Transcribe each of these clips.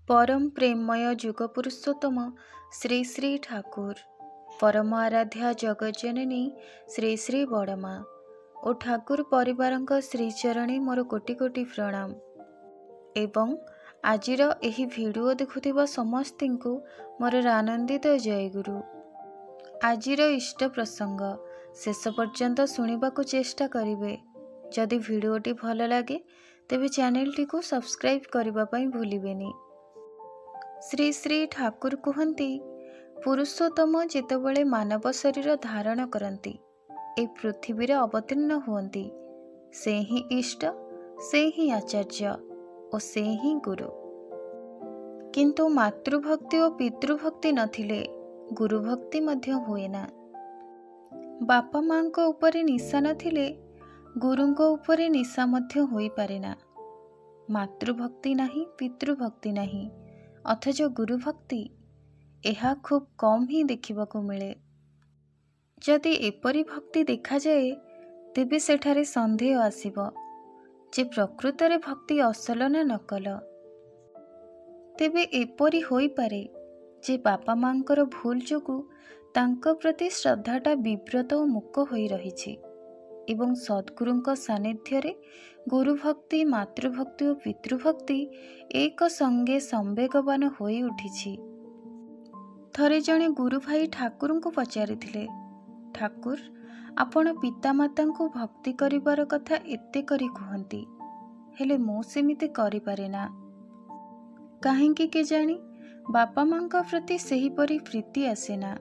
परम प्रेममय जुग पुरुषोत्तम श्री श्री ठाकुर परम आराध्या जगज्जननी श्री श्री बड़मा और ठाकुर परिवारଙ୍କ श्रीचरणी मोर कोटि कोटि प्रणाम एवं आजिर एही भिडियो देखुथिबा समस्तिंकु मोर आनंदित जयगुरु। आजिर इष्ट प्रसंग शेष पर्यंत सुनिबाकु चेष्टा करिवे। जदि भिडियोटी भल लागे तेबे चैनलटी को सब्सक्राइब करिबा पई भूलिबेनी। श्री श्री ठाकुर कहती पुरुषोत्तम जेतेबेले मानव शरीर धारण करती ए पृथ्वी रे अवतीर्ण हुअन्ति से ही इष्ट, से ही आचार्य और से ही गुरु। किंतु मातृभक्ति और पितृभक्ति नथिले गुरुभक्ति मध्य हुएना। बापा माँ को ऊपर निशा नथिले गुरुंक ऊपर निशा मध्य होई पारेना। मातृभक्ति नहीं, पितृभक्ति नहीं, अथच गुरुभक्ति यह खूब कम ही देखिबाकू मिले। जदि एपरी भक्ति देखा जाए तेबे सेठारे संदेह आसिब जे प्रकृत रे भक्ति असल ना नकल। तेबे एपरी होई पारे जे बापा मांकर भूल जोगु तांको प्रति श्रद्धाटा विव्रत और मुक होई रहिछि एवं सद्गुरुंक सानिध्य रे गुरुभक्ति, मातृभक्ति और पितृभक्ति एक संगे संवेगवान होई उठिछि। थरे जणे गुरु भाई ठाकुर को पचारिथिले, ठाकुर आपण पितामाता को भक्ति करिबार कथा एते करी कहंती, हेले मो सेमिति करि पारेना। काहेकि के जानी बापा माँ प्रति सही परी प्रीति आसेना।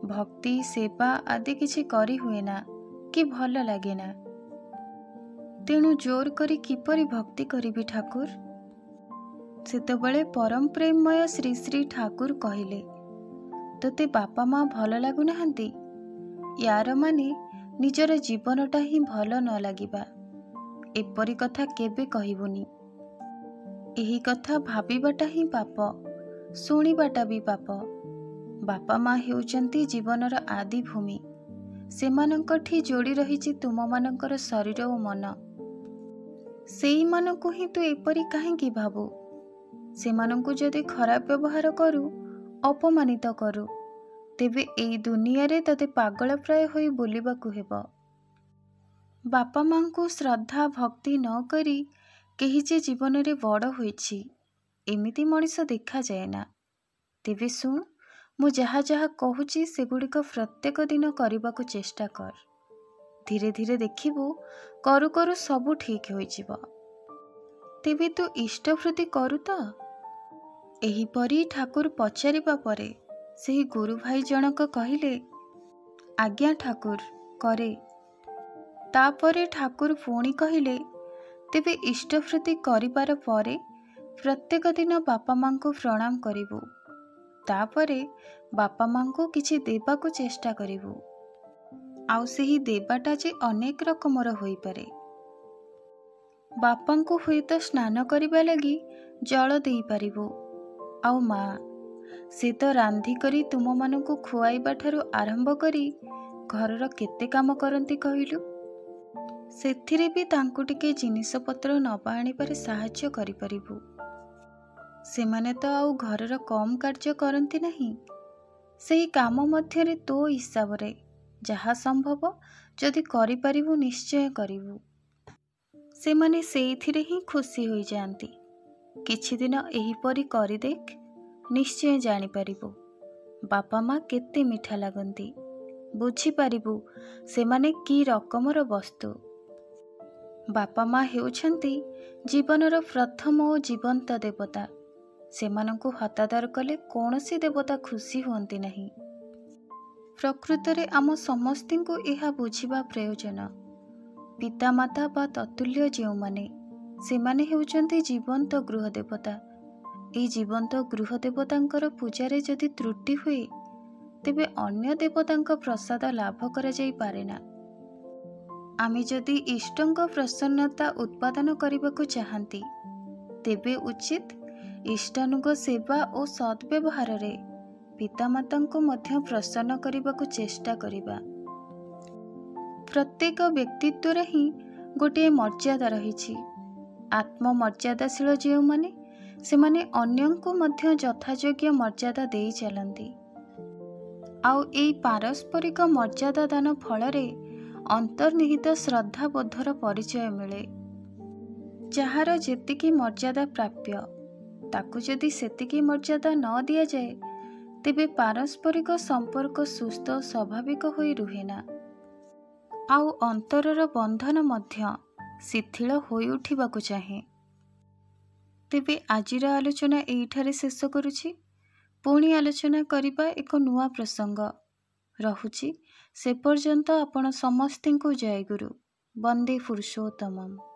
भक्ति सेवा आदि किछि करी हुएना कि भल लागेना। तेणु जोर करी किपरि भक्ति करिबी ठाकुर। सेतेबेले परम प्रेममय श्री श्री ठाकुर कहिले, तोते बापा माँ भल लागु नाहंती, यार माने निजर जीवनटा ही भल न लागिबा। एपरी कथा केबे कहिबुनी। एही कथा भाबिबाटा ही पाप, शुणिबाटा भी पाप। बापा माँ हेउचंती जीवनर आदि भूमि। सेमानंकठी जोड़ी रहिछि तुममानंकर शरीर और मन। सेई मानकु ही तू एपरी काहेकि भाबु। सेमानंकु जदि खराब व्यवहार करू, अपमानित करू, तेबे एई दुनिया रे तते पागल प्राय होई बोलिबाकु हेबो। बापा माँ को श्रद्धा भक्ति न करी केही जे जीवन रे बड़ होईछि एमिति मଣିଷ देखा जाएना। तेबे सुन, मु जहा जहा कहूची सेगुड़िक प्रत्येक दिन करबाकू चेष्टा कर। धीरे धीरे देखिबू करू करू सबू ठीक होइजिबो। तेबे तू इष्टवृत्ति करू तो? एहीपरि ठाकुर पचारिबा परे सेही गुरु भाई जनक कहिले, आज्ञा ठाकुर करे। तापरे ठाकुर पुणी कहिले, तेबे इष्टवृत्ति करिबार परे प्रत्येक दिन बापा माँ को प्रणाम करिबू। तापरे बापा माँ को किछि देबाकू चेष्टा करिबू। आउ सेही देबाटा जे अनेक रकमर होई पारे। बापा को हुएत स्नान करिबा लगी जल देई पारिबू। आउ माँ से तो रांधि करी तुम मानकु खुआइबा ठारू आरंभ करी घरर केते काम करंती कहिलु। सेथिरे भी तांकु टिके जिनिस पत्र नबा आनिबारे साहाय्य करि परिबू। सेमाने तो आउ घरर कम कार्य करंती नहीं। सेही काम मध्यरे तो हिसाब रे जहा संभव जदि करि परिबू निश्चय करिबू। सेमाने सेइथिरे ही खुशी होई जांती। किछि दिन एही परी करि देख, निश्चय जानि परिबू बापा माँ केते मिठा लागंती। बुझी पारिबू सेमाने की रकमर वस्तु। बापा माँ हेउछंती जीवनर प्रथम और जीवंत देवता। सेमानंकु हतादर कले कौनसी देवता खुशी हुअंती नहीं। प्रकृतरे आम समस्तिंकु एहा बुझिबा प्रयोजन। पितामाता बा ततुल्य जेउमाने सेमाने हेउचंती जीवंत गृह देवता। एई जीवंत गृह देवतांकर पूजारे जदि त्रुटि हुए तेबे अन्य देवतांक प्रसाद लाभ करा जाई पारेना। आमे जदि इष्टंक प्रसन्नता उत्पादन करबाकू चाहंती तेबे उचित इष्टानुग सेवा और सद्व्यवहार रे पितामाता को मध्य प्रसन्न करबाकू चेष्टा करिबा। प्रत्येक व्यक्तित्व रे ही गोटे मर्यादा रहिछि। आत्ममर्यादाशील जेउमाने ସେମାନେ ଅନ୍ୟଙ୍କୁ ମଧ୍ୟ ଯଥାଯୋଗ୍ୟ ମର୍ଯ୍ୟାଦା ଦେଇ ଚାଲନ୍ତି। ଆଉ ଏଇ ପାରସ୍ପରିକ ମର୍ଯ୍ୟାଦା ଦାନ ଫଳରେ ଅନ୍ତର୍ନିହିତ ଶ୍ରଦ୍ଧାବୋଧର ପରିଚୟ ମିଳେ। ଯାହାର ଯେତିକି ମର୍ଯ୍ୟାଦା ପ୍ରାପ୍ୟ ତାକୁ ଯଦି ସେତିକି ମର୍ଯ୍ୟାଦା ନ ଦିଆଯାଏ, ତେବେ ପାରସ୍ପରିକ ସମ୍ପର୍କ ସୁସ୍ଥ ଓ ସ୍ୱାଭାବିକ ହୋଇ ରୁହେନା, ଆଉ ଅନ୍ତରର ବନ୍ଧନ ମଧ୍ୟ ଶିଥିଳ ହୋଇ ଉଠିବାକୁ ଚାହେଁ। ତେବେ ଆଜିର ଆଲୋଚନା ଏଇଠାରେ ଶେଷ କରୁଛି। ପୁଣି ଆଲୋଚନା କରିବା ଏକ ନୂଆ ପ୍ରସଙ୍ଗ। ରହୁଛି। ସେ ପର୍ଯ୍ୟନ୍ତ ଆପଣ ସମସ୍ତଙ୍କୁ ଜୟଗୁରୁ। ବନ୍ଦେ ପୁରୁଷୋତ୍ତମମ୍।